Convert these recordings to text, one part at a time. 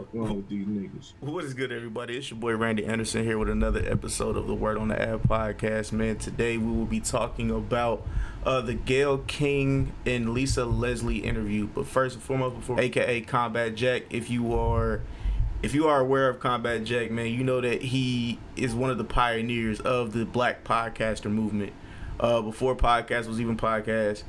What's wrong with these niggas? What is good, everybody? It's your boy Randy Anderson here with another episode of the Word on the Ad podcast. Man, today we will be talking about the Gayle King and Lisa Leslie interview. But first and foremost, AKA Combat Jack, if you are aware of Combat Jack, man, you know that he is one of the pioneers of the Black podcaster movement. Before podcast was even podcast,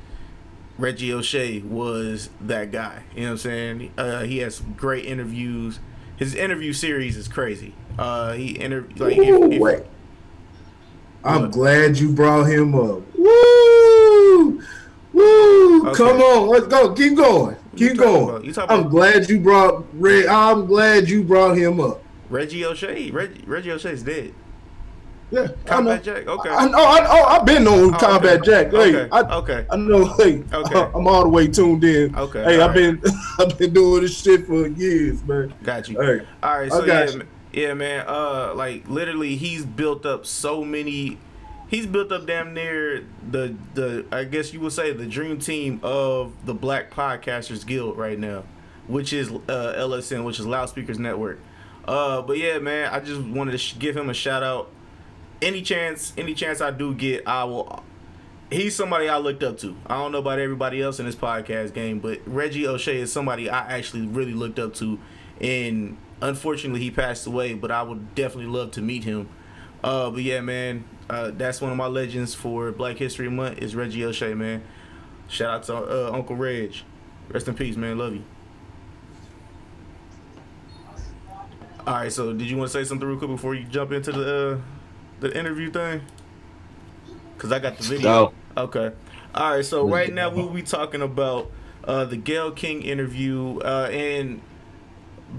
Reggie O'Shea was that guy. You know what I'm saying? He has some great interviews. His interview series is crazy. He interviewed like Wait. I'm glad you brought him up. Woo! Woo! Okay. Come on, let's go. Keep going. Keep going. I'm glad you brought him up. Reggie O'Shea. Reggie O'Shea's dead. Yeah, Combat Jack. Okay. I know. I've been on Combat Jack. Hey, okay. I know. Hey, okay. I'm all the way tuned in. Okay. Hey, I've been doing this shit for years, man. Got you. Hey, all right. So yeah, man. Like literally, he's built up so many. He's built up damn near the I guess you would say the dream team of the Black Podcasters Guild right now, which is LSN, which is Loudspeakers Network. But yeah, man, I just wanted to give him a shout out. Any chance I do get, I will. He's somebody I looked up to. I don't know about everybody else in this podcast game, but Reggie O'Shea is somebody I actually really looked up to, and unfortunately he passed away. But I would definitely love to meet him. But yeah, man, that's one of my legends for Black History Month is Reggie O'Shea, man. Shout out to Uncle Reg. Rest in peace, man. Love you. All right, so did you want to say something real quick before you jump into the interview thing? Because I got the video. Oh. Okay. All right, so right now we'll be talking about the Gayle King interview and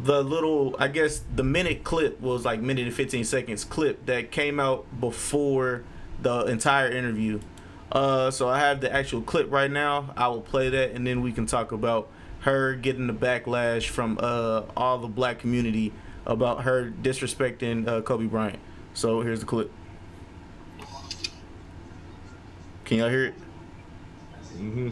the little, I guess the minute clip was like minute and 15 seconds clip that came out before the entire interview. So I have the actual clip right now. I will play that and then we can talk about her getting the backlash from all the Black community about her disrespecting Kobe Bryant. So here's the clip. Can y'all hear it? Mm-hmm.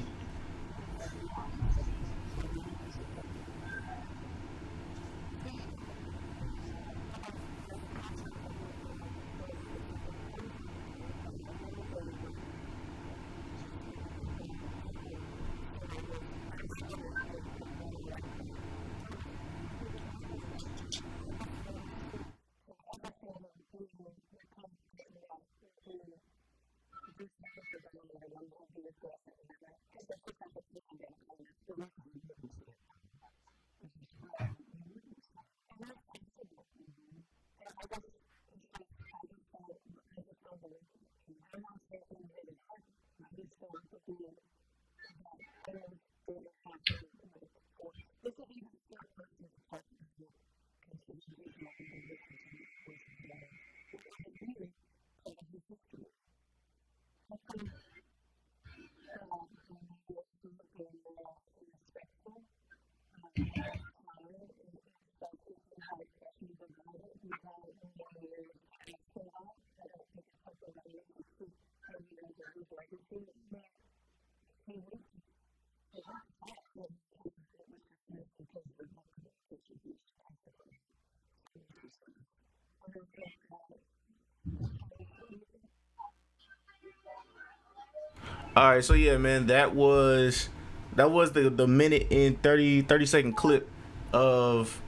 All right, so yeah, man, that was the minute and 30 second clip of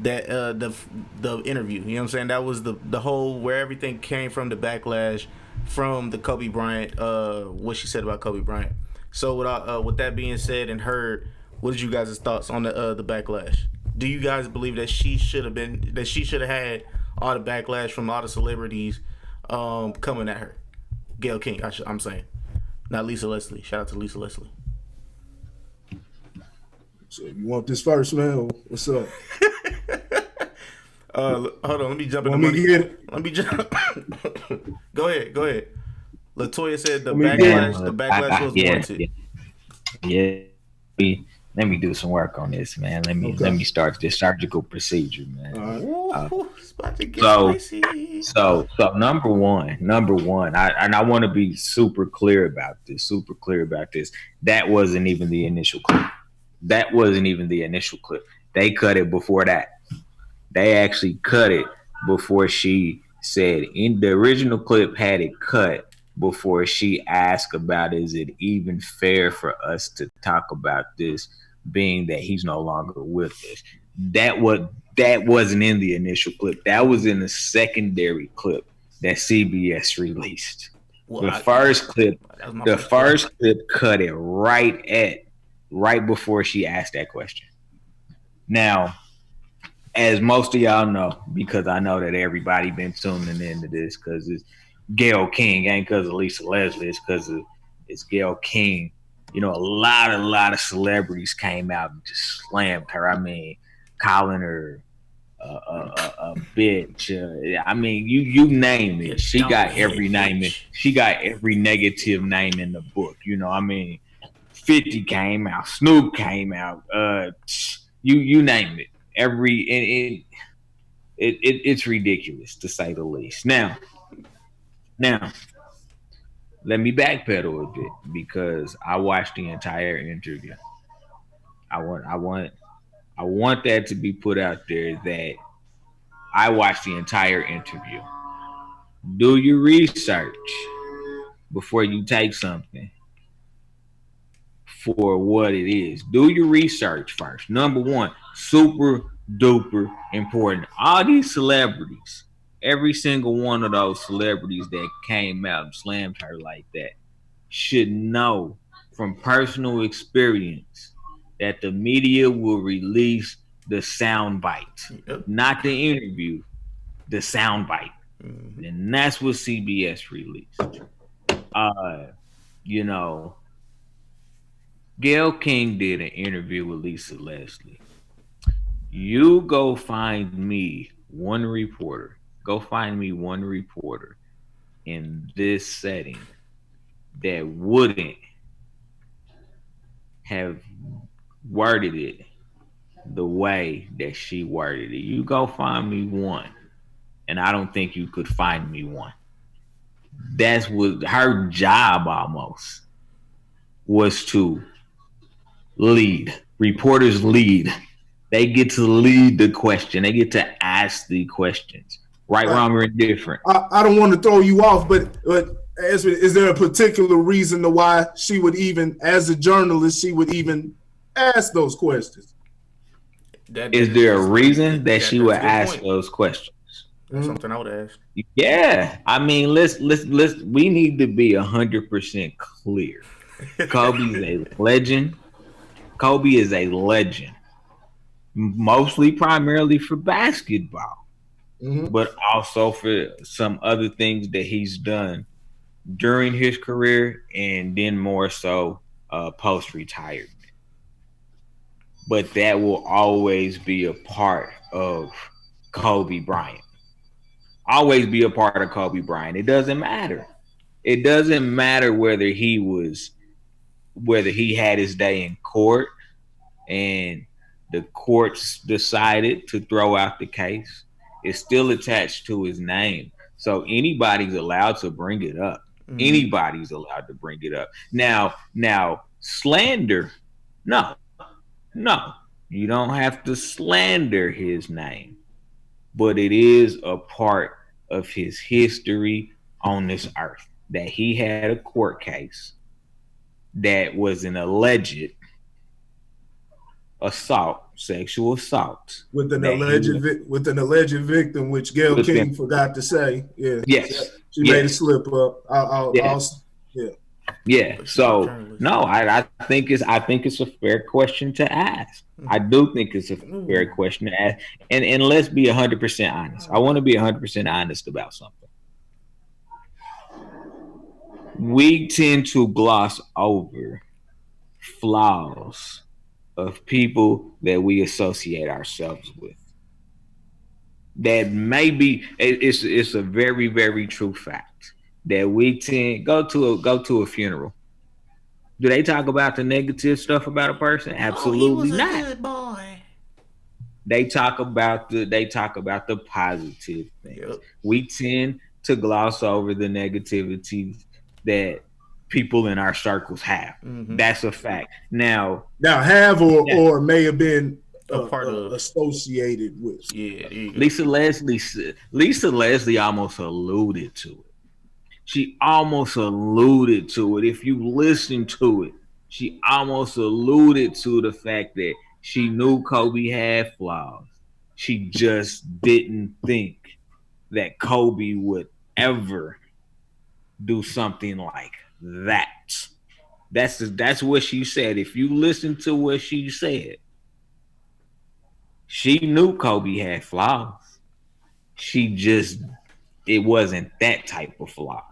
that the interview. You know what I'm saying? That was the whole where everything came from, the backlash from the Kobe Bryant what she said about Kobe Bryant. So with that being said and heard, what is you guys' thoughts on the backlash? Do you guys believe that she should have had all the backlash from all the celebrities coming at her? Gayle King, I'm saying. Not Lisa Leslie. Shout out to Lisa Leslie. So you want this first, man? What's up? Hold on. Let me jump in the money. Let me jump. Go ahead. Latoya said the backlash was warranted. Yeah. Let me do some work on this, man. Let me start this surgical procedure, man. It's about to get spicy. So number one, I want to be super clear about this. That wasn't even the initial clip. They cut it before that. They actually cut it before she said. In the original clip, had it cut before she asked about, is it even fair for us to talk about this, being that he's no longer with us. That wasn't in the initial clip. That was in the secondary clip that CBS released. Well, the first clip cut it right before she asked that question. Now, as most of y'all know, because I know that everybody been tuning into this, because it's Gayle King, ain't because of Lisa Leslie, it's because it's Gayle King. You know, a lot of celebrities came out and just slammed her. I mean, calling her a bitch. I mean, you name it. She got every name. She got every negative name in the book. You know, I mean, 50 came out, Snoop came out. You name it. It's ridiculous, to say the least. Now, let me backpedal a bit, because I watched the entire interview. I want that to be put out there that I watched the entire interview. Do your research before you take something for what it is. Do your research first. Number one, super duper important. All these celebrities, every single one of those celebrities that came out and slammed her like that, should know from personal experience that the media will release the soundbite, not the interview, the soundbite. Mm-hmm. And that's what CBS released. You know, Gayle King did an interview with Lisa Leslie. You go find me one reporter. Go find me one reporter in this setting that wouldn't have worded it the way that she worded it. You go find me one, and I don't think you could find me one. That's what her job almost was, to lead. Reporters lead. They get to lead the question. They get to ask the questions. Right, wrong, or indifferent. I don't want to throw you off, but is there a particular reason to why she would even, as a journalist, she would even ask those questions? Is there a reason that she would ask those questions? That's something I would ask. Yeah, I mean, let's. We need to be 100% clear. Kobe's a legend. Kobe is a legend, mostly primarily for basketball, but also for some other things that he's done during his career, and then more so post-retirement. But that will always be a part of Kobe Bryant. Always be a part of Kobe Bryant. It doesn't matter. It doesn't matter whether he had his day in court and the courts decided to throw out the case. It's still attached to his name. So anybody's allowed to bring it up. Mm-hmm. Anybody's allowed to bring it up. Now, slander, no. You don't have to slander his name. But it is a part of his history on this earth that he had a court case that was an alleged assault, sexual assault, with an alleged victim, which Gayle King forgot to say. Yeah, yes, she made a slip up. Yeah. So no, I think it's a fair question to ask. I do think it's a fair question to ask, and let's be 100% honest. I want to be 100% honest about something. We tend to gloss over flaws of people that we associate ourselves with. That maybe it's a very, very true fact that we tend go to a funeral. Do they talk about the negative stuff about a person? Absolutely he was not. A good boy. They talk about the positive things. Yep. We tend to gloss over the negativity that people in our circles have. Mm-hmm. That's a fact. Now have or may have been associated with. Yeah, Lisa Leslie almost alluded to it. She almost alluded to it. If you listen to it, she almost alluded to the fact that she knew Kobe had flaws. She just didn't think that Kobe would ever do something like that. That's what she said. If you listen to what she said, she knew Kobe had flaws. It wasn't that type of flaw.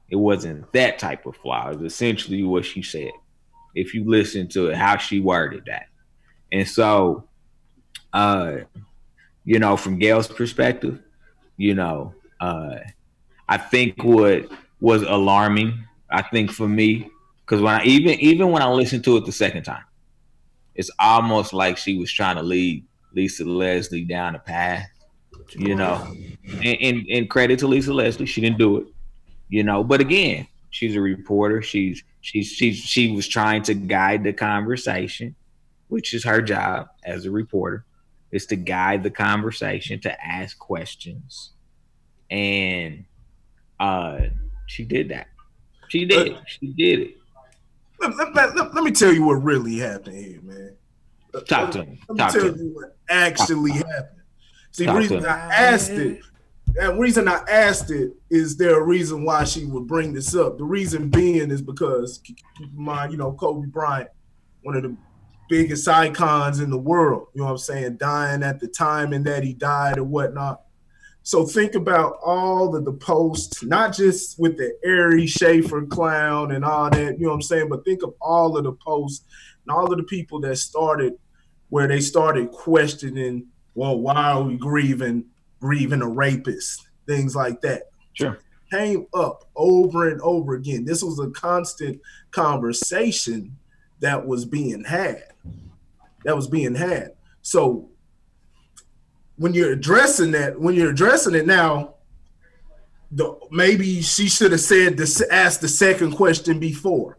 It wasn't that type of flaw. It's essentially what she said. If you listen to it, how she worded that. And so, from Gail's perspective, I think what was alarming, I think for me, because even when I listened to it the second time, it's almost like she was trying to lead Lisa Leslie down a path, and credit to Lisa Leslie, she didn't do it, but again, she's a reporter. She was trying to guide the conversation, which is her job as a reporter, is to guide the conversation, to ask questions. And she did that. She did it. Let me tell you what really happened here, man. Talk to me. Let me tell you what actually happened. See, the reason I asked it is there a reason why she would bring this up. The reason being is because, keep in mind, Kobe Bryant, one of the biggest icons in the world, you know what I'm saying, dying at the time and that he died and whatnot. So think about all of the posts, not just with the Ari Schaefer clown and all that, you know what I'm saying, but think of all of the posts and all of the people that started where they started questioning, well, why are we grieving a rapist, things like that. Sure. Came up over and over again. This was a constant conversation that was being had. So when you're addressing it now, maybe she should have asked the second question before.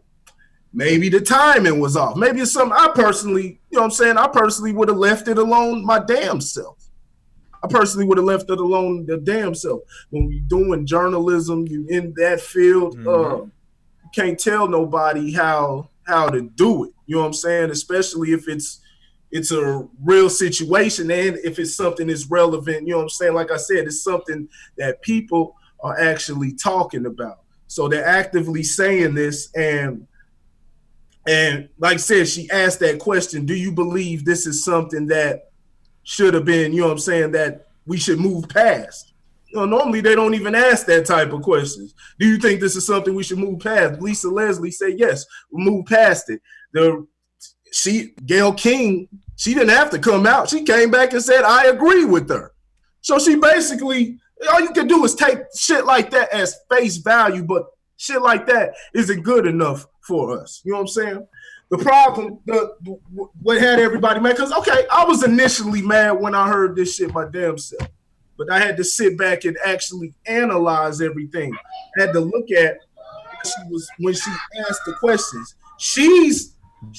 Maybe the timing was off. Maybe it's something I personally would have left it alone my damn self. The damn self. When you're doing journalism, you in that field, you can't tell nobody how to do it. You know what I'm saying? Especially if it's a real situation and if it's something that's relevant, you know what I'm saying? Like I said, it's something that people are actually talking about. So they're actively saying this, and like I said, she asked that question, do you believe this is something that should have been, you know what I'm saying, that we should move past? Normally they don't even ask that type of questions. Do you think this is something we should move past? Lisa Leslie said, yes, we'll move past it. Gayle King, she didn't have to come out. She came back and said, I agree with her. So she basically, all you can do is take shit like that as face value, but shit like that isn't good enough for us. You know what I'm saying? The problem, what had everybody mad, because, okay, I was initially mad when I heard this shit my damn self, but I had to sit back and actually analyze everything. I had to look at when she asked the questions.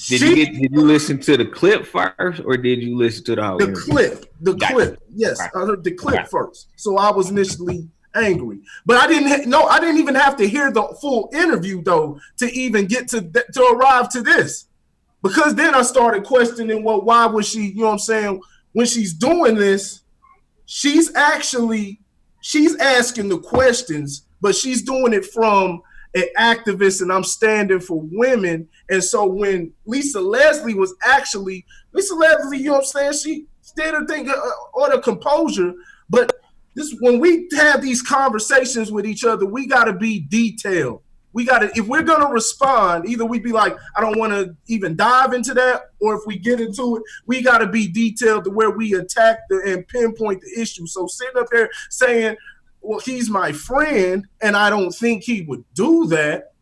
Did you listen to the clip first, or did you listen to the whole clip? The clip. Yes, I heard the clip first. So I was initially angry, but I didn't even have to hear the full interview though to even get to arrive to this, because then I started questioning, well, why was she? You know what I'm saying? When she's doing this, she's asking the questions, but she's doing it from an activist, and I'm standing for women. And so when Lisa Leslie, you know what I'm saying, she did her thing on a composure, but when we have these conversations with each other, we got to be detailed. If we're going to respond, either we be like, I don't want to even dive into that, or if we get into it, we got to be detailed to where we attack and pinpoint the issue. So sitting up there saying, well, he's my friend, and I don't think he would do that.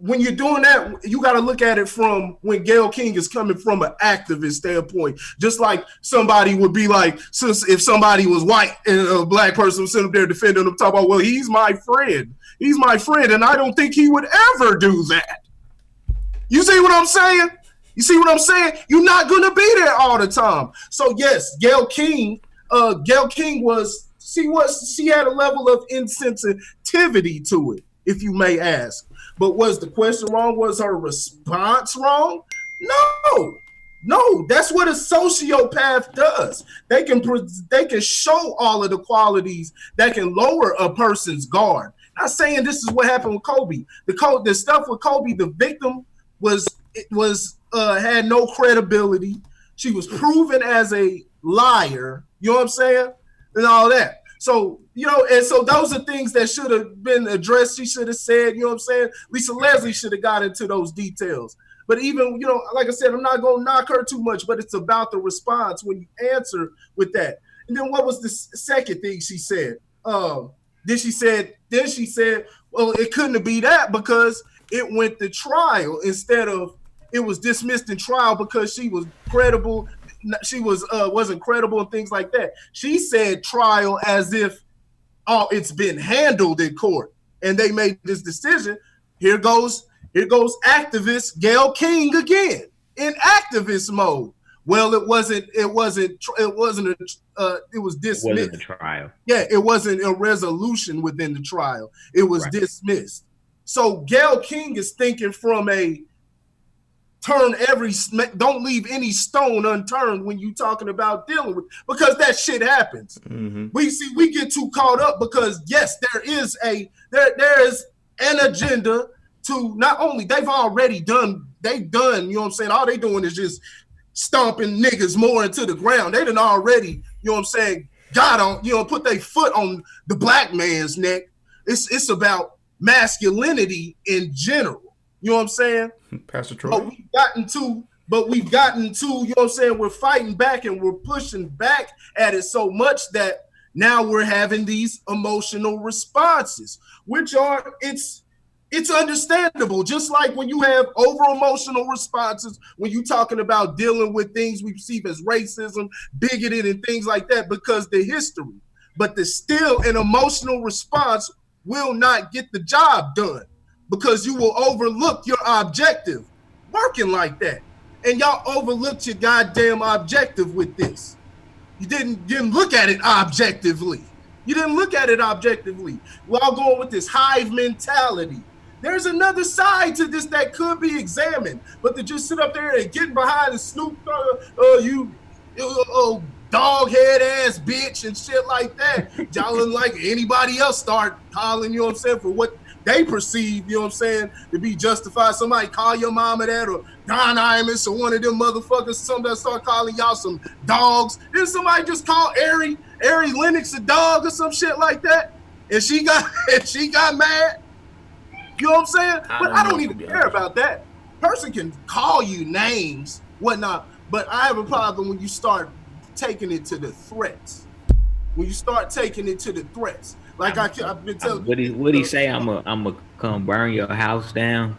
When you're doing that, you got to look at it from when Gayle King is coming from an activist standpoint. Just like somebody would be like, if somebody was white and a black person was sitting up there defending him, talking about, well, he's my friend, and I don't think he would ever do that. You see what I'm saying? You see what I'm saying? You're not gonna be there all the time. So yes, Gayle King was she had a level of insensitivity to it, if you may ask. But was the question wrong? Was her response wrong? No, that's what a sociopath does. They can show all of the qualities that can lower a person's guard. Not saying this is what happened with Kobe. The stuff with Kobe, the victim had no credibility. She was proven as a liar. You know what I'm saying? And all that. So, and so those are things that should have been addressed. She should have said, you know what I'm saying? Lisa Leslie should have got into those details. But even, like I said, I'm not going to knock her too much, but it's about the response when you answer with that. And then what was the second thing she said? Then she said, well, it couldn't be that because it went to trial instead of it was dismissed in trial because she was credible. She wasn't credible and things like that. She said trial as if, it's been handled in court and they made this decision. Here goes activist Gayle King again in activist mode. Well, it was dismissed. It wasn't a trial. Yeah, it wasn't a resolution within the trial. It was dismissed. So Gayle King is thinking from a don't leave any stone unturned when you talking about dealing with, because that shit happens. Mm-hmm. We get too caught up because yes, there is an agenda to not only they've done, you know what I'm saying? All they doing is just stomping niggas more into the ground. They done already, you know what I'm saying, put their foot on the black man's neck. It's about masculinity in general. You know what I'm saying? Pastor Troy. But we've gotten to, you know what I'm saying, we're fighting back and we're pushing back at it so much that now we're having these emotional responses, which are, it's understandable. Just like when you have over emotional responses, when you're talking about dealing with things we perceive as racism, bigoted and things like that, because the history, but there's still an emotional response will not get the job done. Because you will overlook your objective working like that. And y'all overlooked your goddamn objective with this. You didn't look at it objectively. While going with this hive mentality. There's another side to this that could be examined. But to just sit up there and get behind and snoop, dog head ass bitch and shit like that. Y'all look like anybody else start calling, you know what I'm saying, for what they perceive, you know what I'm saying, to be justified. Somebody call your mama that, or Don Imus, or one of them motherfuckers, somebody start calling y'all some dogs. Then somebody just call Ari Lennox a dog or some shit like that, and she got mad. You know what I'm saying? But I don't even care about that. Person can call you names, whatnot, but I have a problem when you start taking it to the threats. Like I've been telling. What he say? I'm a come burn your house down.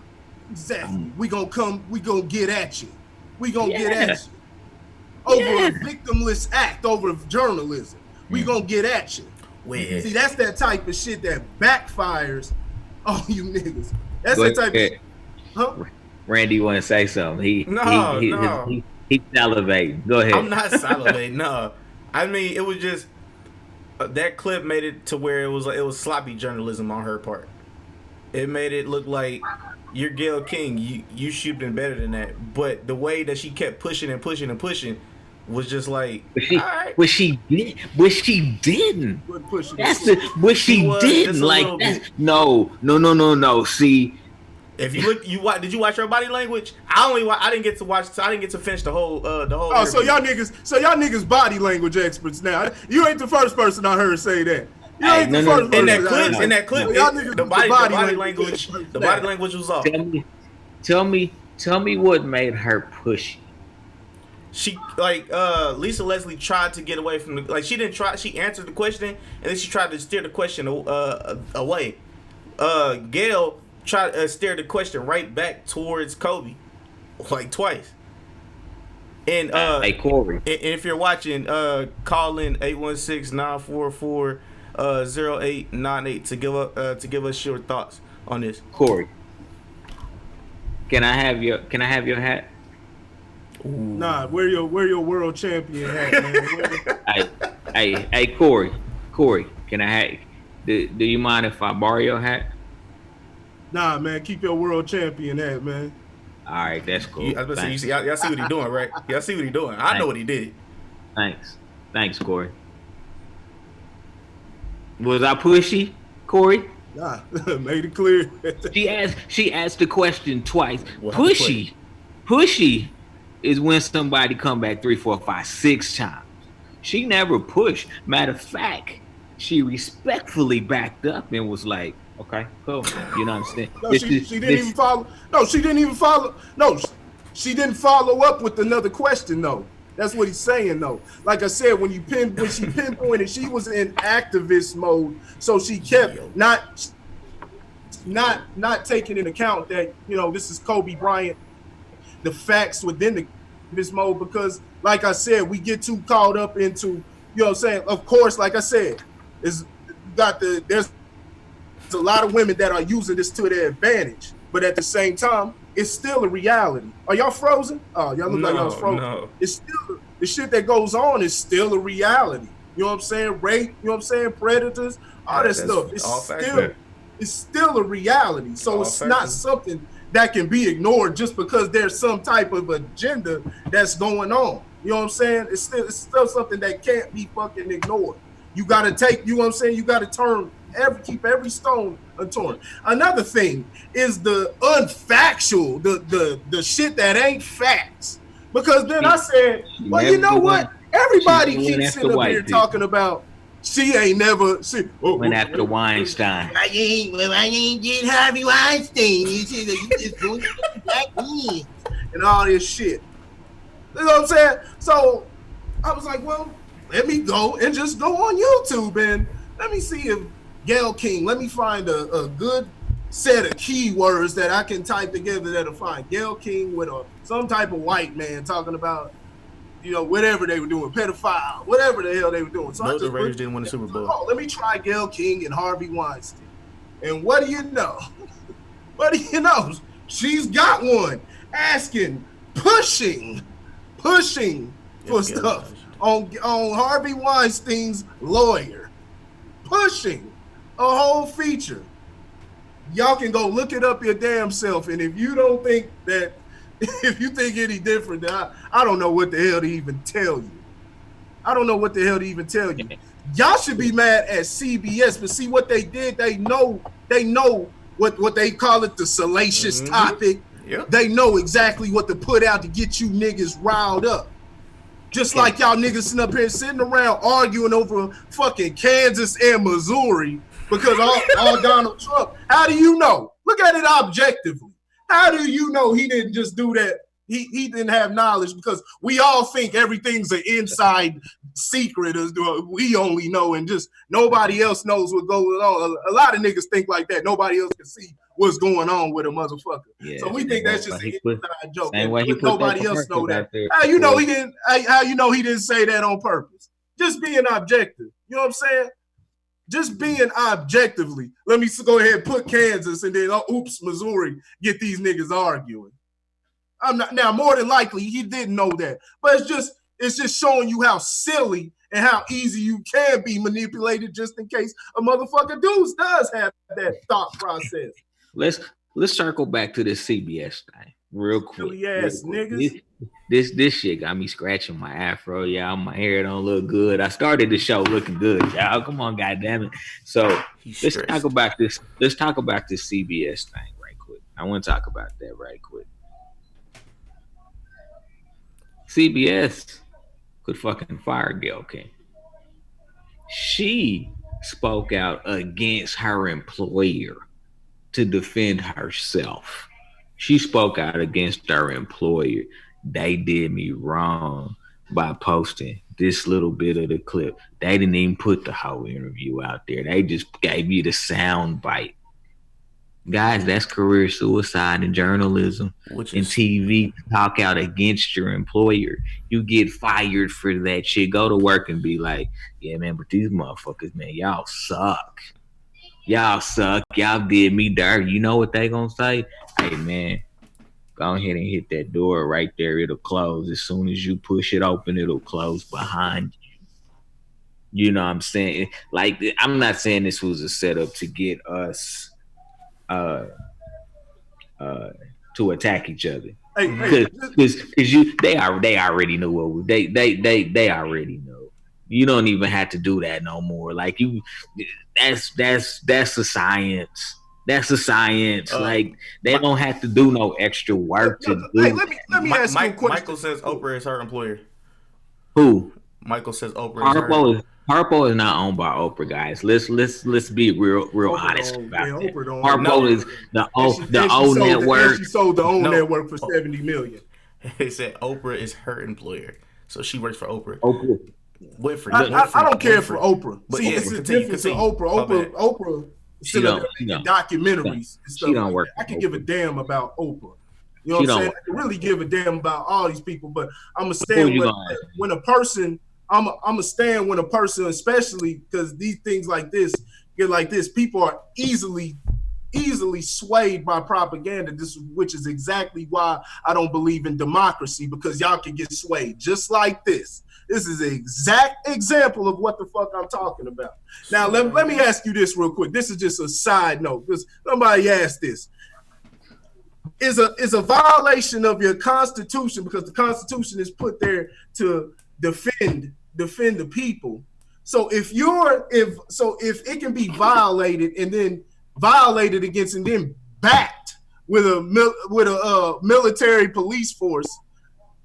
Exactly. We gonna get at you. Get at you over a victimless act, over journalism. We gonna get at you. Weird. See, that's that type of shit that backfires on you niggas. That's the type of. Huh? Randy want to say something? He salivating. Go ahead. I'm not salivating. No, I mean it was just. That clip made it to where it was sloppy journalism on her part. It made it look like you're Gayle King. You should have been better than that. But the way that she kept pushing was just like. But she didn't. That's what she didn't like. No. See. If you look, did you watch her body language? I didn't get to finish the whole. Oh, interview. so y'all niggas body language experts now. You ain't the first person I heard say that. In that clip, the body language was off. Tell me what made her push. She Lisa Leslie tried to get away from she didn't try. She answered the question and then she tried to steer the question away. Gayle tried to steer the question right back towards Kobe, like twice. And hey Corey, and if you're watching, call in 816-944-0898 to give us your thoughts on this. Corey, can I have your hat? Ooh. Nah, wear your world champion hat, man. Hey, Corey, can I have? Do you mind if I borrow your hat? Nah, man, keep your world champion hat, man. All right, that's I was cool. about to say, Thanks. y'all see what he doing, right? Y'all see what he doing. I know what he did. Thanks, Corey. Was I pushy, Corey? Nah, made it clear. She asked the question twice. Pushy is when somebody come back 3, 4, 5, 6 times. She never pushed. Matter of fact, she respectfully backed up and was like, "Okay, cool." You know what I'm saying? No, she didn't even follow. No, she didn't even follow. No, she didn't follow up with another question. No, that's what he's saying. No, like I said, when she pinpointed, she was in activist mode, so she kept not taking into account that this is Kobe Bryant, the facts within the activist mode, because like I said, we get too caught up into what I'm saying. Of course, like I said, there's a lot of women that are using this to their advantage, but at the same time, it's still a reality. Are y'all frozen? Oh, y'all look like y'all frozen. No. It's still the shit that goes on is still a reality. You know what I'm saying? Rape, you know what I'm saying? Predators, all that stuff. It's still a reality. So it's not something that can be ignored just because there's some type of agenda that's going on. You know what I'm saying? It's still something that can't be fucking ignored. You gotta take, you know what I'm saying? You gotta keep every stone unturned. Another thing is the unfactual, the shit that ain't facts. Because then I said, well, you know what? Everybody keeps sitting up here talking about she ain't never went after Weinstein. I ain't get Harvey Weinstein. You just doing it and all this shit. You know what I'm saying? So I was like, well, let me go and just go on YouTube and let me see if Gayle King, let me find a good set of keywords that I can type together that'll find Gayle King with some type of white man talking about, whatever they were doing, pedophile, whatever the hell they were doing. So the Raiders didn't win the Super Bowl. Let me try Gayle King and Harvey Weinstein. And what do you know? She's got one asking, pushing for stuff on Harvey Weinstein's lawyer. Pushing a whole feature. Y'all can go look it up your damn self. And if you don't think that, if you think any different, then I don't know what the hell to even tell you. Y'all should be mad at CBS, but see what they did. They know what they call it, the salacious topic. Yep. They know exactly what to put out to get you niggas riled up. Just like y'all niggas sitting around arguing over fucking Kansas and Missouri because all Donald Trump. How do you know? Look at it objectively. How do you know he didn't just do that? He didn't have knowledge, because we all think everything's an inside secret. We only know, and just nobody else knows what goes on. A lot of niggas think like that. Nobody else can see what's going on with a motherfucker. Yeah, so we think that's just an inside joke. Nobody else know that. How you know he didn't? How you know he didn't say that on purpose? Just being objective. You know what I'm saying? Just being objectively. Let me go ahead and put Kansas and then Missouri. Get these niggas arguing. I'm not now. More than likely, he didn't know that, but it's just showing you how silly and how easy you can be manipulated, just in case a motherfucker does have that thought process. Let's circle back to this CBS thing real quick. Silly ass niggas. This shit got me scratching my afro, y'all. My hair don't look good. I started the show looking good, y'all. Come on, goddamn it. So let's talk about this. Let's talk about this CBS thing right quick. I want to talk about that right quick. CBS could fucking fire Gayle King. She spoke out against her employer to defend herself. She spoke out against her employer. They did me wrong by posting this little bit of the clip. They didn't even put the whole interview out there. They just gave you the sound bite. Guys, that's career suicide in journalism and TV. Talk out against your employer. You get fired for that shit. Go to work and be like, yeah, man, but these motherfuckers, man, y'all suck. Y'all suck. Y'all did me dirty. You know what they gonna say? Hey, man, Go ahead and hit that door right there. It'll close. As soon as you push it open, it'll close behind you. You know what I'm saying? Like, I'm not saying this was a setup to get us to attack each other. Because they already know what they already know. You don't even have to do that no more. Like, that's the science. That's the science. Like, they don't have to do no extra work to do. Hey, let me ask you a question. Michael says Oprah is her employer. Who? Michael says Oprah is her. Harpo is not owned by Oprah, guys. Let's be real honest about that. Harpo is the old network. She sold the old network for $70 million. They said Oprah is her employer, so she works for Oprah. Winfrey. I don't care for Oprah. But see, it's a difference in Oprah. Oprah she don't documentaries and stuff. She don't work. I can give a damn about Oprah. You know what I'm saying? I can really give a damn about all these people, but I'm gonna stand when a person. I'm a stand when a person, especially because these things like this get like this, people are easily swayed by propaganda. Which is exactly why I don't believe in democracy, because y'all can get swayed just like this. This is an exact example of what the fuck I'm talking about. Now let me ask you this real quick. This is just a side note because somebody asked this. Is a violation of your Constitution, because the Constitution is put there to defend the people. So if it can be violated and then violated against and then backed with a military police force,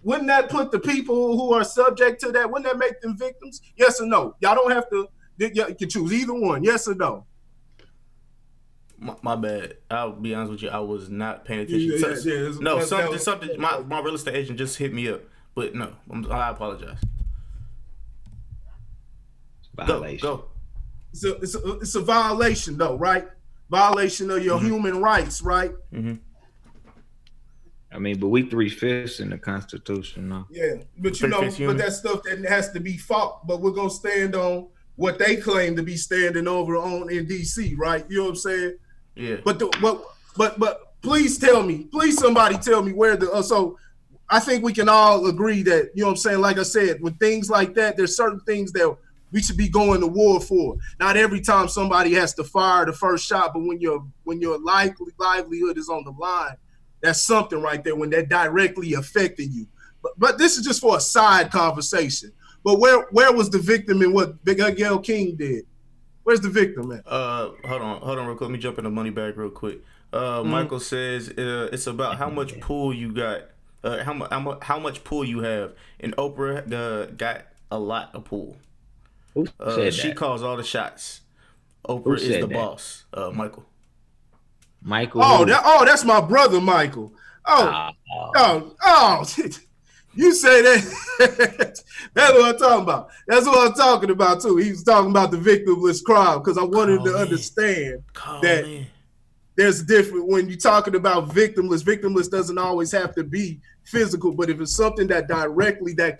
wouldn't that put the people who are subject to that, wouldn't that make them victims? Yes or no? Y'all don't have to. You can choose either one. Yes or no? My bad. I'll be honest with you. I was not paying attention. Something. My real estate agent just hit me up, but no, I apologize. Violation. Go. It's a violation though, right? Violation of your human rights, right? Mm-hmm. I mean, but we 3/5 in the Constitution, no? Yeah, but but that's stuff that has to be fought. But we're gonna stand on what they claim to be standing over on in DC, right? You know what I'm saying? Yeah. But please somebody tell me where so I think we can all agree that, you know what I'm saying, like I said, with things like that, there's certain things that we should be going to war for. Not every time somebody has to fire the first shot, but when your livelihood is on the line, that's something right there, when that directly affecting you. But this is just for a side conversation. But where was the victim in what Gayle King did? Where's the victim at? Hold on real quick. Let me jump in the money bag real quick. Michael says it's about how much pool you got, how much pool you have, and Oprah got a lot of pool. Who said she that? Calls all the shots. Oprah is the boss. Michael. Michael. That's my brother, Michael. You say that. That's what I'm talking about. That's what I'm talking about too. He was talking about the victimless crime, because I wanted to understand that there's a difference when you're talking about victimless. Victimless doesn't always have to be physical, but if it's something that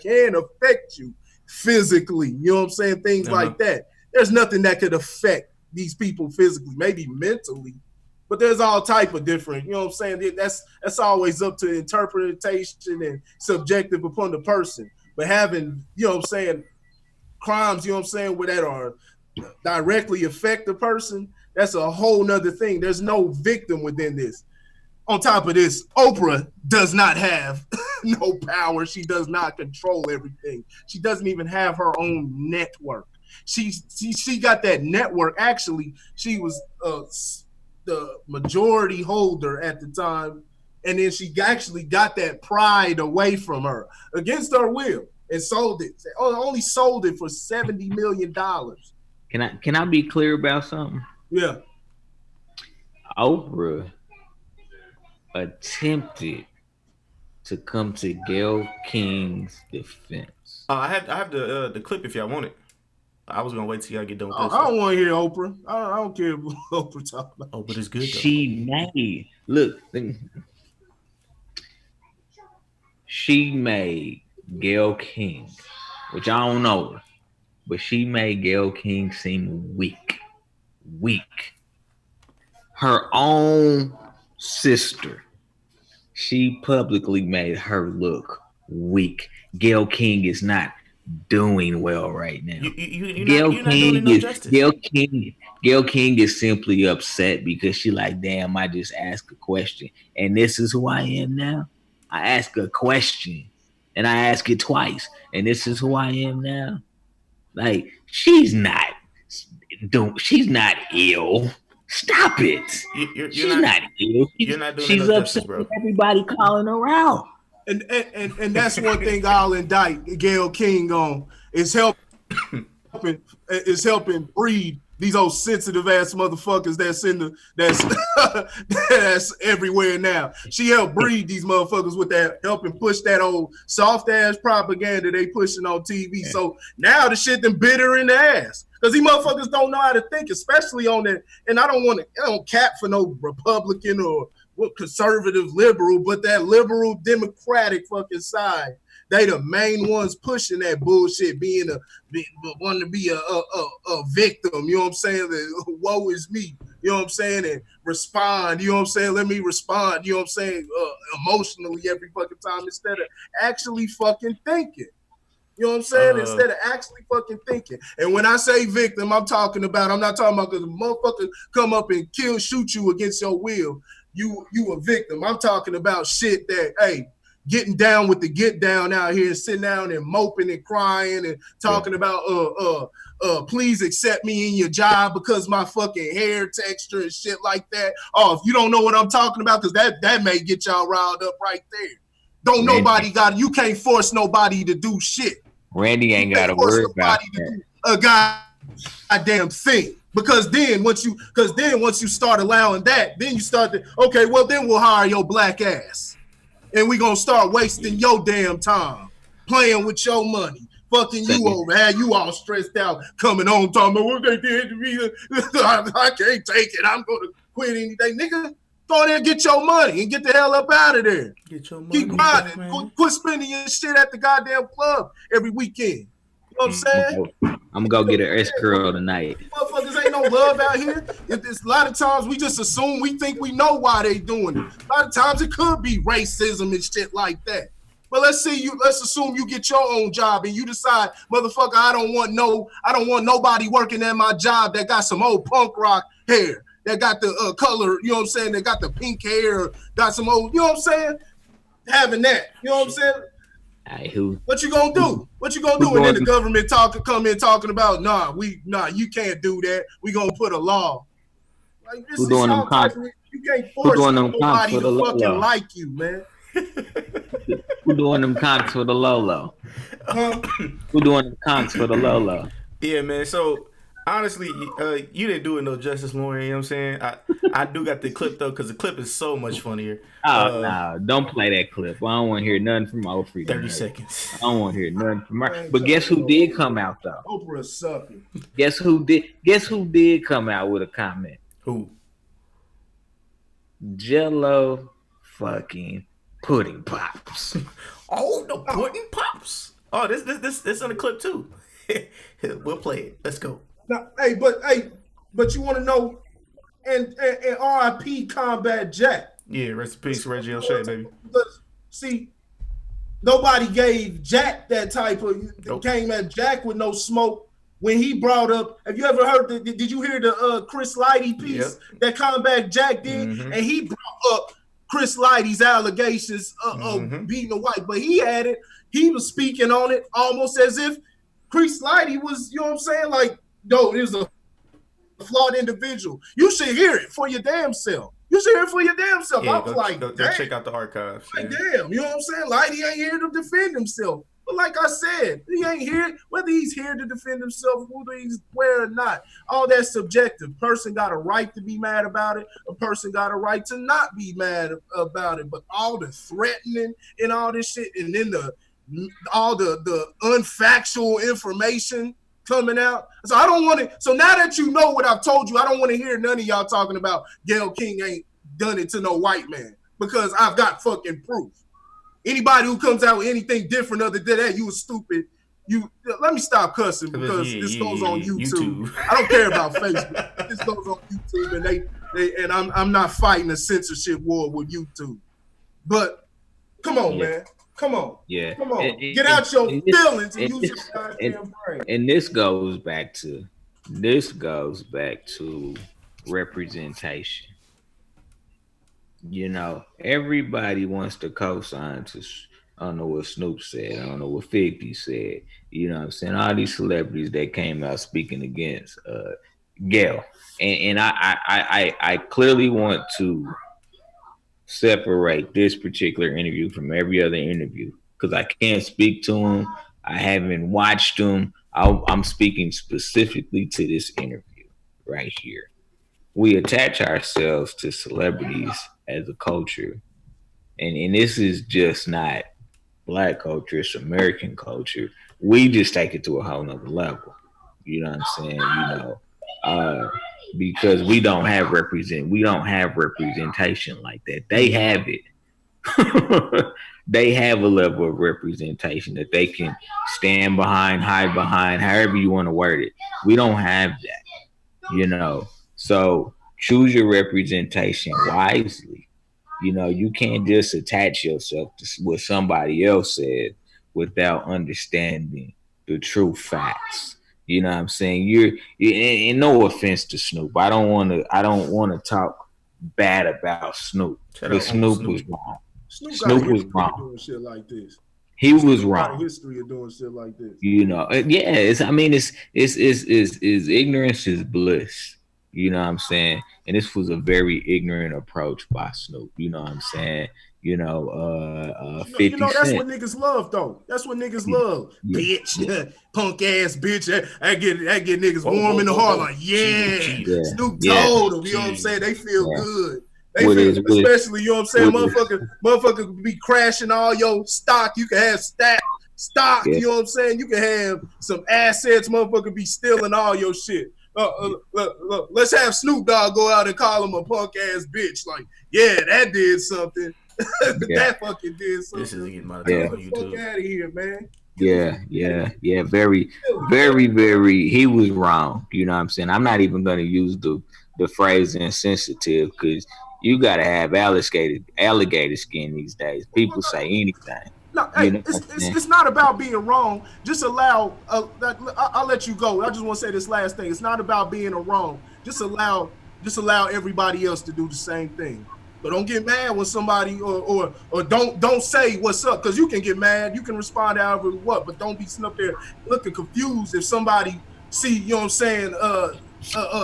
can affect you physically, you know what I'm saying? Things like that. There's nothing that could affect these people physically, maybe mentally, but there's all type of different, you know what I'm saying? That's always up to interpretation and subjective upon the person. But having, you know what I'm saying, crimes, you know what I'm saying, where that are directly affect the person, that's a whole nother thing. There's no victim within this. On top of this, Oprah does not have no power. She does not control everything. She doesn't even have her own network. She got that network. Actually, she was the majority holder at the time, and then she actually got that pride away from her against her will and sold it. Only sold it for $70 million. Can I be clear about something? Yeah. Oprah attempted to come to Gayle King's defense. I have the clip if y'all want it. I was gonna wait till y'all get done with this. I don't want to hear Oprah. I don't care what Oprah talking about. Oh, but it's good though. She made Gayle King, which I don't know, but she made Gayle King seem weak. Her own sister She publicly made her look weak. Gayle King is not doing well right now. You're not doing it no justice. Gayle King is simply upset because she like, damn, I just asked a question, and this is who I am now. I ask a question, and I ask it twice, and this is who I am now. Like, she's not ill. Stop it. She's not ill. You're not doing she's no upset justice, bro. with everybody calling her out. And that's one thing I'll indict Gayle King on is helping breed these old sensitive ass motherfuckers that's everywhere now. She helped breed these motherfuckers with that, helping push that old soft ass propaganda they pushing on TV. Yeah. So now the shit them bitter in the ass. Because these motherfuckers don't know how to think, especially on that. And I don't cap for no Republican or conservative liberal, but that liberal democratic fucking side, they the main ones pushing that bullshit, wanting to be a victim, you know what I'm saying? Woe is me, you know what I'm saying? And respond, you know what I'm saying? Let me respond, you know what I'm saying? Emotionally every fucking time instead of actually fucking thinking. You know what I'm saying? Instead of actually fucking thinking. And when I say victim, I'm not talking about because a motherfucker come up and shoot you against your will. You a victim. I'm talking about shit that, hey, getting down with the get down out here, sitting down and moping and crying and talking about please accept me in your job because my fucking hair texture and shit like that. Oh, if you don't know what I'm talking about, because that may get y'all riled up right there. You can't force nobody to do shit. Randy ain't got to worry about that. A goddamn thing. Because then once you start allowing that, then you start to, okay, well then we'll hire your black ass. And we gonna start wasting your damn time playing with your money. Fucking you over, had you all stressed out coming on talking about what they did to me. I can't take it. I'm gonna quit anything. Nigga, go in there and get your money and get the hell up out of there. Get your money. Keep grinding. Quit spending your shit at the goddamn club every weekend. You know what I'm saying? I'm gonna go get an S curl tonight. Motherfuckers ain't no love out here. It's a lot of times we just assume we think we know why they doing it. A lot of times it could be racism and shit like that. But let's assume you get your own job and you decide, motherfucker, I don't want nobody working at my job that got some old punk rock hair, that got the color, you know what I'm saying? That got the pink hair, got some old, you know what I'm saying? Having that, you know what I'm saying? What you gonna do? And then the government come in talking about, you can't do that. We gonna put a law. Like, this who doing them contracts? You can't force nobody to fucking like you, man. Who doing them conks for the Lolo? Who doing them conks for the Lolo? Yeah, man. So honestly, you didn't do it no justice, Lauren. You know what I'm saying? I do got the clip though, because the clip is so much funnier. Oh no, don't play that clip. I don't want to hear nothing from Oprah. 30 seconds. I don't want to hear nothing from her. But guess who did come out though? Oprah sucking. Guess who did come out with a comment? Who? Jello fucking pudding pops. Oh, the pudding pops. Oh, this in the clip too. We'll play it. Let's go. Now, but you want to know, and R.I.P. Combat Jack. Yeah, rest in peace, Reggie O'Shea, baby. See, nobody gave Jack that type of came at Jack with no smoke when he brought up. Have you ever heard? Did you hear the Chris Lighty piece that Combat Jack did? Mm-hmm. And he brought up Chris Lighty's allegations of beating a white, but he was speaking on it almost as if Chris Lighty was, you know what I'm saying? Like, no, it was a flawed individual. You should hear it for your damn self. Yeah, I was like, go check out the archives. Like, damn, you know what I'm saying? Lighty ain't here to defend himself. But like I said, he ain't here. Whether he's here to defend himself, whether he's where or not, all that's subjective. Person got a right to be mad about it. A person got a right to not be mad about it. But all the threatening and all this shit, and then all the unfactual information coming out. So I don't want to. So now that you know what I've told you, I don't want to hear none of y'all talking about Gayle King ain't done it to no white man, because I've got fucking proof. Anybody who comes out with anything different other than that, you a stupid. Let me stop cussing, because this goes on YouTube. I don't care about Facebook. This goes on YouTube, and I'm not fighting a censorship war with YouTube. But come on, man. Come on. Yeah. Come on. Get out your feelings and use your goddamn brain. And this goes back to representation. You know, everybody wants to co-sign to. I don't know what Snoop said. I don't know what 50 said. You know what I'm saying? All these celebrities that came out speaking against Gail. And I clearly want to separate this particular interview from every other interview because I can't speak to him. I haven't watched him. I'm speaking specifically to this interview right here. We attach ourselves to celebrities as a culture, and this is just not Black culture; it's American culture. We just take it to a whole nother level. You know what I'm saying? Because we don't have representation like that. They have it. They have a level of representation that they can stand behind, hide behind, however you want to word it. We don't have that, you know. So choose your representation wisely. You know, you can't just attach yourself to what somebody else said without understanding the true facts. You know what I'm saying? And no offense to Snoop. I don't want to talk bad about Snoop. But Snoop was wrong. Snoop was wrong. Doing shit like this. He was wrong. Got a history of doing shit like this. You know, yeah. It's ignorance is bliss. You know what I'm saying? And this was a very ignorant approach by Snoop. You know what I'm saying? You know, 50 you know that's what niggas love, though. That's what niggas love. Yeah. Bitch, punk ass bitch. I get niggas warm in the heart. Like, Snoop told them. You know what I'm saying? They feel good. They feel, especially, you know what I'm saying? Motherfucker be crashing all your stock. You can have stock. You know what I'm saying? You can have some assets. Motherfucker be stealing all your shit. Look, let's have Snoop Dogg go out and call him a punk ass bitch. Like, yeah, that did something. That fucking did something. This is getting my on YouTube. Fuck out of here, man. Yeah. Very, very, very. He was wrong. You know what I'm saying? I'm not even going to use the phrase insensitive because you got to have alligator skin these days. People say anything. No, hey, it's not about being wrong. Just allow. I'll let you go. I just want to say this last thing. It's not about being wrong. Just allow everybody else to do the same thing. But don't get mad when somebody or don't say what's up, because you can get mad. You can respond however what, but don't be sitting up there looking confused if somebody see, you know what I'm saying,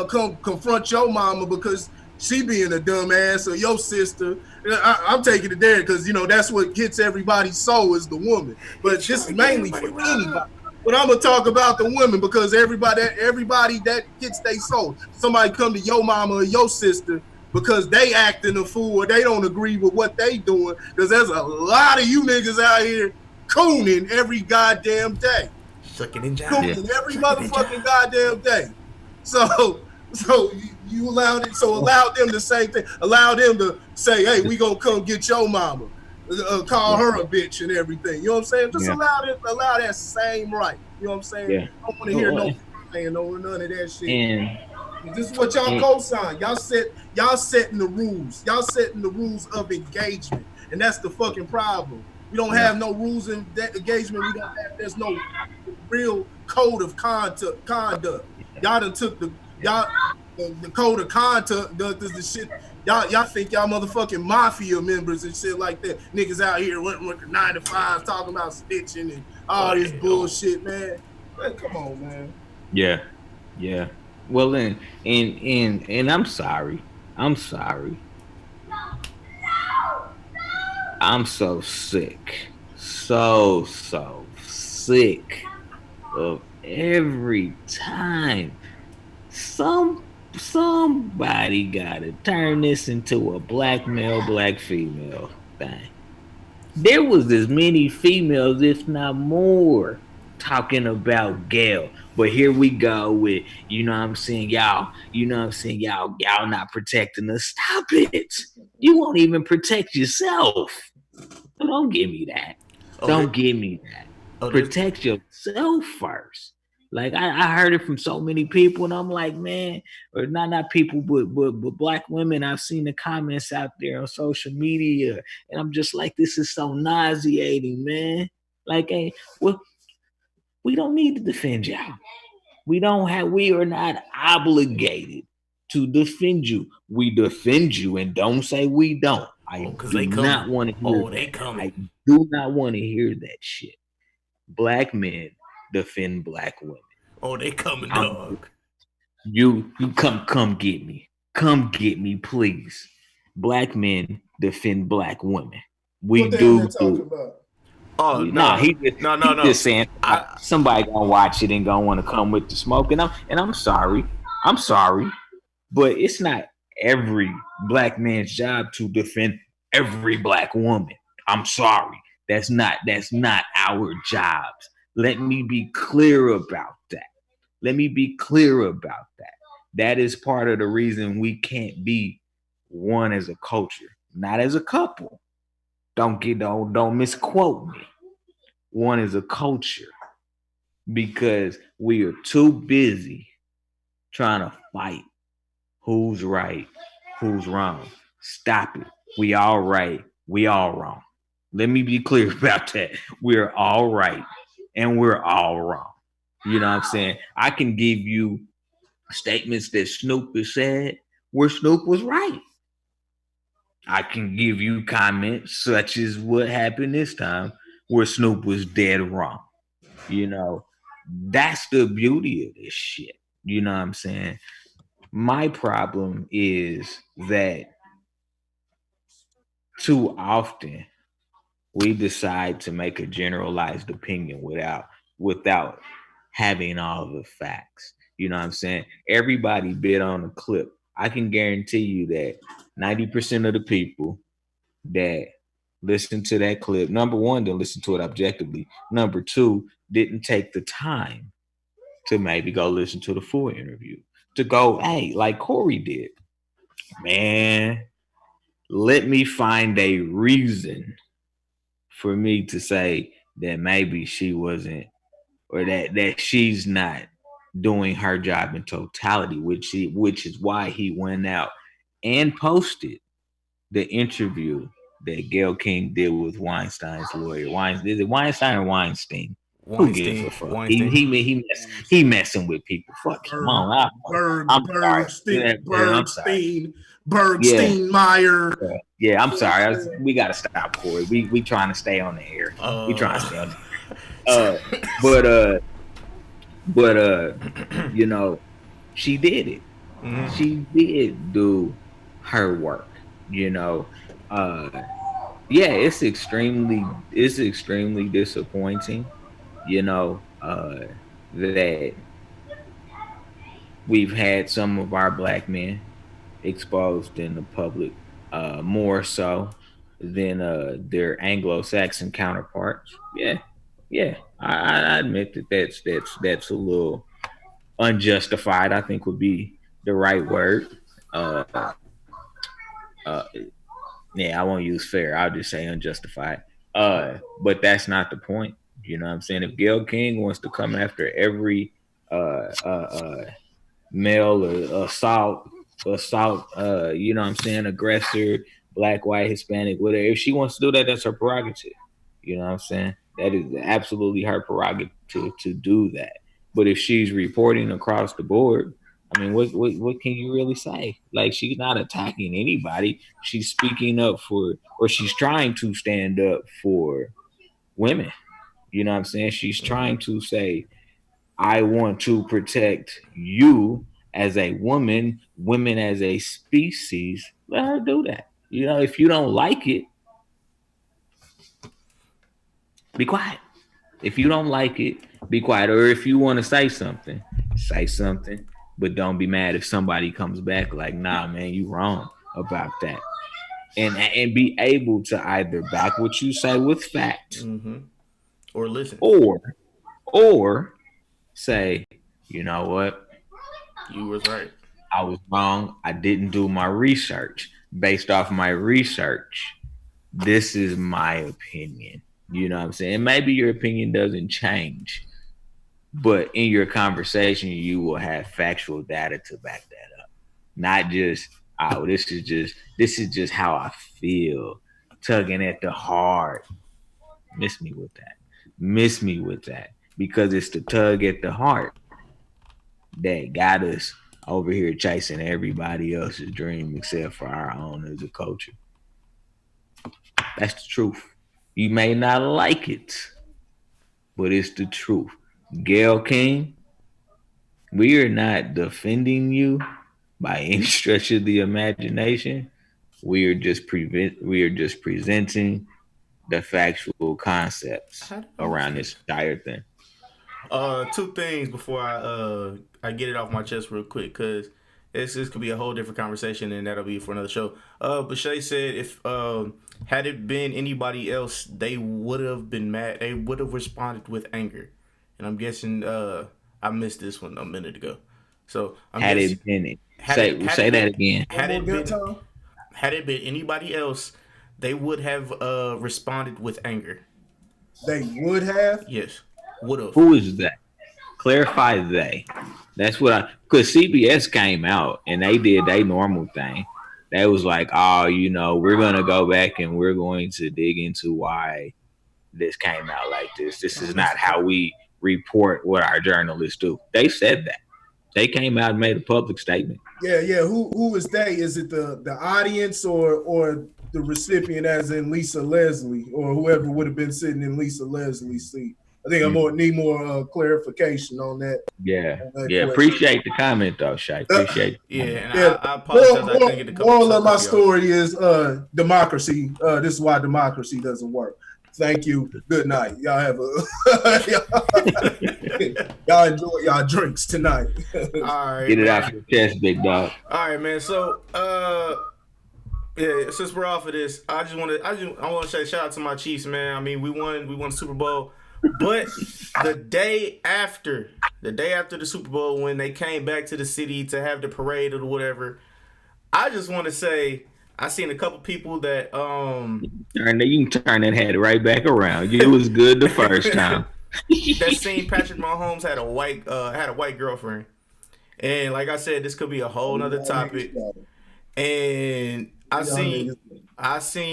come confront your mama because she being a dumbass or your sister. I'm taking it there because, you know, that's what hits everybody's soul is the woman. But this is mainly for anybody. But I'm going to talk about the women because everybody that hits their soul. Somebody come to your mama or your sister because they acting a fool or they don't agree with what they doing, because there's a lot of you niggas out here cooning every goddamn day. Sucking in cooning every motherfucking goddamn day. So you allowed it. So allow them the same thing. Allow them to say, "Hey, we gonna come get your mama." Call her a bitch and everything. You know what I'm saying? Just allow that same right. You know what I'm saying? I don't want to hear none of that shit. This is what y'all co-sign. Y'all setting the rules. Y'all setting the rules of engagement, and that's the fucking problem. We don't have no rules in that engagement. We don't have. There's no real code of conduct. Y'all done took the code of conduct. The shit. Y'all think y'all motherfucking mafia members and shit like that. Niggas out here working 9 to 5 talking about snitching and all this bullshit, man. Come on, man. Yeah. Well, and I'm sorry. I'm so sick. So sick of every time somebody gotta turn this into a black male, black female thing. There was as many females, if not more, talking about Gail. But here we go with, you know what I'm saying, y'all not protecting us. Stop it. You won't even protect yourself. Don't give me that. Don't give me that. Protect yourself first. Like I heard it from so many people, and I'm like, man, or not people, but black women. I've seen the comments out there on social media, and I'm just like, this is so nauseating, man. Like, hey, well, we don't need to defend y'all. We are not obligated to defend you. We defend you, and don't say we don't. I do not want to hear that. I do not want to hear that shit. Black men defend black women. Oh, they coming, dog. You come get me. Come get me, please. Black men defend black women. We what do. Talking about? Oh no, he just saying somebody gonna watch it and gonna want to come with the smoke. And I'm sorry, but it's not every black man's job to defend every black woman. I'm sorry, that's not our jobs. Let me be clear about that. That is part of the reason we can't be one as a culture, not as a couple. Don't misquote me. One is a culture, because we are too busy trying to fight who's right, who's wrong. Stop it. We all right, we all wrong. Let me be clear about that. We're all right and we're all wrong. You know what I'm saying? I can give you statements that Snoop has said where Snoop was right. I can give you comments such as what happened this time where Snoop was dead wrong. You know, that's the beauty of this shit. You know what I'm saying? My problem is that too often we decide to make a generalized opinion without having all the facts. You know what I'm saying? Everybody bid on a clip. I can guarantee you that 90% of the people that listen to that clip, number one, didn't listen to it objectively. Number two, didn't take the time to maybe go listen to the full interview. To go, hey, like Corey did. Man, let me find a reason for me to say that maybe she wasn't, or that she's not doing her job in totality, which is why he went out and posted the interview that Gayle King did with Weinstein's lawyer. Is it Weinstein or Weinstein? Who gives a fuck? He messing with people. Fuck him. Meyer. Yeah, I'm sorry. We gotta stop, Corey. We trying to stay on the air. We trying to stay on the air. But you know, she did it. Mm-hmm. She did do her work. You know, yeah, it's extremely disappointing. You know, that we've had some of our black men exposed in the public more so than their Anglo-Saxon counterparts. Yeah, I admit that's a little unjustified, I think would be the right word. Yeah, I won't use fair. I'll just say unjustified. But that's not the point. You know what I'm saying? If Gayle King wants to come after every male assault, you know what I'm saying, aggressor, black, white, Hispanic, whatever, if she wants to do that, that's her prerogative. You know what I'm saying? That is absolutely her prerogative to do that. But if she's reporting across the board, I mean, what can you really say? Like, she's not attacking anybody. She's speaking up for, or she's trying to stand up for women. You know what I'm saying? She's trying to say, I want to protect you as a woman, women as a species. Let her do that. You know, if you don't like it, be quiet. If you don't like it, be quiet. Or if you want to say something, but don't be mad if somebody comes back like, nah, man, you wrong about that. And be able to either back what you say with facts, or listen, or say, you know what, you was right, I was wrong, I didn't do my research. Based off my research, this is my opinion. You know what I'm saying? Maybe your opinion doesn't change but in your conversation, you will have factual data to back that up. Not just, oh, this is just how I feel, tugging at the heart. Miss me with that. Miss me with that. Because it's the tug at the heart that got us over here chasing everybody else's dream except for our own as a culture. That's the truth. You may not like it, but it's the truth. Gail King, we are not defending you by any stretch of the imagination. We are just presenting the factual concepts around this entire thing. Two things before I get it off my chest real quick, because this could be a whole different conversation, and that'll be for another show. But Shay said if had it been anybody else, they would have been mad. They would have responded with anger, and I'm guessing I missed this one a minute ago. So I'm had guessing, it been say that again. Had it been anybody else, they would have responded with anger. They would have? Yes. Would have. Who is that? Clarify they. That's what because CBS came out and they did their normal thing. They was like, oh, we're going to go back and we're going to dig into why this came out like this. This is not how we report what our journalists do. They said that. They came out and made a public statement. Yeah. Who is they? Is it the audience or the recipient, as in Lisa Leslie or whoever would have been sitting in Lisa Leslie's seat? I think I need more clarification on that. Yeah. Appreciate the comment though, Shay. Appreciate it. I apologize. Moral of my story is democracy. This is why democracy doesn't work. Thank you. Good night. Y'all have y'all enjoy y'all drinks tonight. All right. Get it off your chest, big dog. All right, man. So yeah, since we're off of this, I want to say shout out to my Chiefs, man. I mean, we won the Super Bowl. But the day after the Super Bowl, when they came back to the city to have the parade or whatever, I just want to say I seen a couple people that you can turn that head right back around. It was good the first time. That seen Patrick Mahomes had a white girlfriend, and like I said, this could be a whole nother topic. And I seen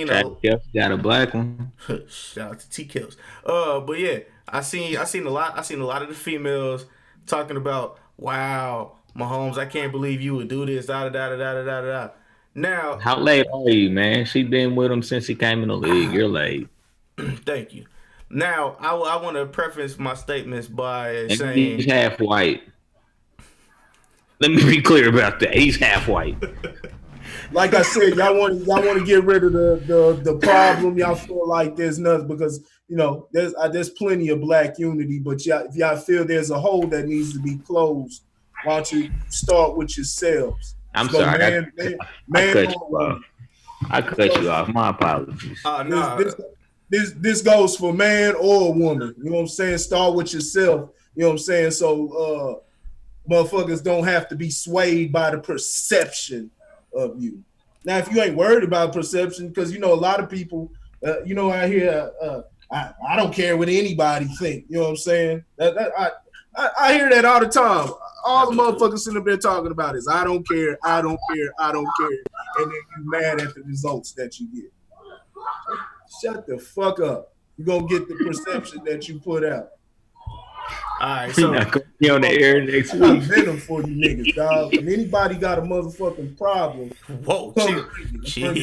got a black one. Shout out to T Kills. But yeah, I seen a lot of the females talking about, wow, Mahomes, I can't believe you would do this. Da da da da da da da. Now, how late are you, man? She been with him since he came in the league. You're late. Thank you. Now, I want to preface my statements by saying he's half white. Let me be clear about that. He's half white. Like I said, y'all want to get rid of the problem. Y'all feel like there's nothing because there's plenty of black unity. But if y'all feel there's a hole that needs to be closed, why don't you start with yourselves? I'm sorry, I cut you off. My apologies. This goes for man or woman. You know what I'm saying? Start with yourself. You know what I'm saying? So motherfuckers don't have to be swayed by the perception of you. Now, if you ain't worried about perception, because a lot of people, I hear, I don't care what anybody think. You know what I'm saying? I hear that all the time. All the motherfuckers sitting up there talking about is I don't care, I don't care, I don't care, and then you mad at the results that you get. Shut the fuck up. You're gonna get the perception that you put out. All right, so not gonna be on the air next week. I'm venom for you niggas, dog. If anybody got a motherfucking problem, whoa, chill.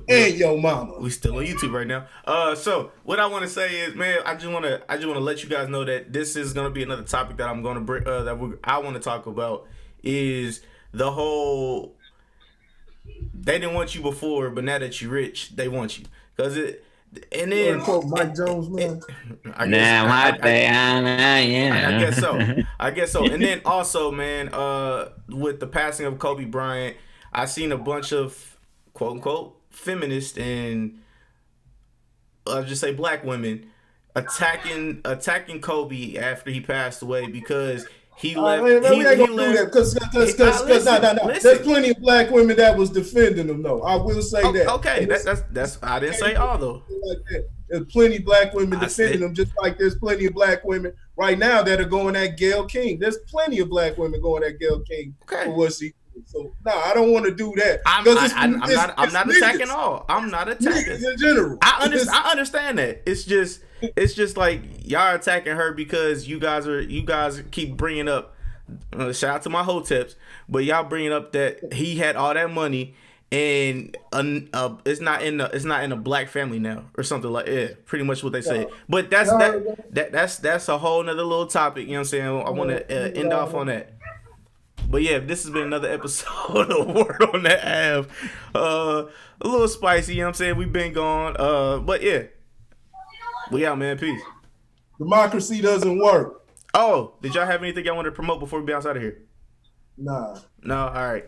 And your mama. We still on YouTube right now. So what I want to say is, man, I just want to let you guys know that this is gonna be another topic that I'm gonna bring. I want to talk about is the whole. They didn't want you before, but now that you're rich, they want you because it. And then quote Mike Jones, man. I guess so. And then also, man, with the passing of Kobe Bryant, I seen a bunch of quote unquote feminists and I'll just say black women attacking Kobe after he passed away because He left. Man, we ain't he gonna do left. that because no. There's plenty of black women that was defending him, though. I will say that. Okay, that's. I didn't say all though. Like that. There's plenty of black women defending them, just like there's plenty of black women right now that are going at Gayle King. There's plenty of black women going at Gayle King for what she did. So no, I don't want to do that. I'm not attacking all. I'm not attacking in general. I understand that. It's just like y'all attacking her because you guys keep bringing up. Shout out to my hoteps, but y'all bringing up that he had all that money. And it's not in a black family now or something like pretty much what they say. But that's a whole nother little topic. You know what I'm saying? I want to end off on that. But yeah, this has been another episode of Word on the Ave. A little spicy. You know what I'm saying? We've been gone. But yeah, we out, man. Peace. Democracy doesn't work. Oh, did y'all have anything y'all want to promote before we bounce out of here? Nah. No. All right.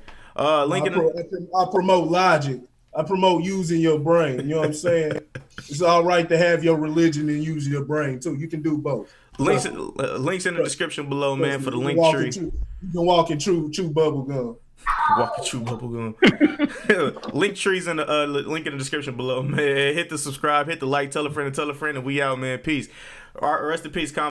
Link I promote logic. I promote using your brain. You know what I'm saying? It's all right to have your religion and use your brain too. You can do both. Links in the description below, man, for the link tree. You can walk in true bubble gum. Walking true bubble gum. Link trees in the link in the description below, man. Hit the subscribe, hit the like, tell a friend, and we out, man. Peace. Rest in peace,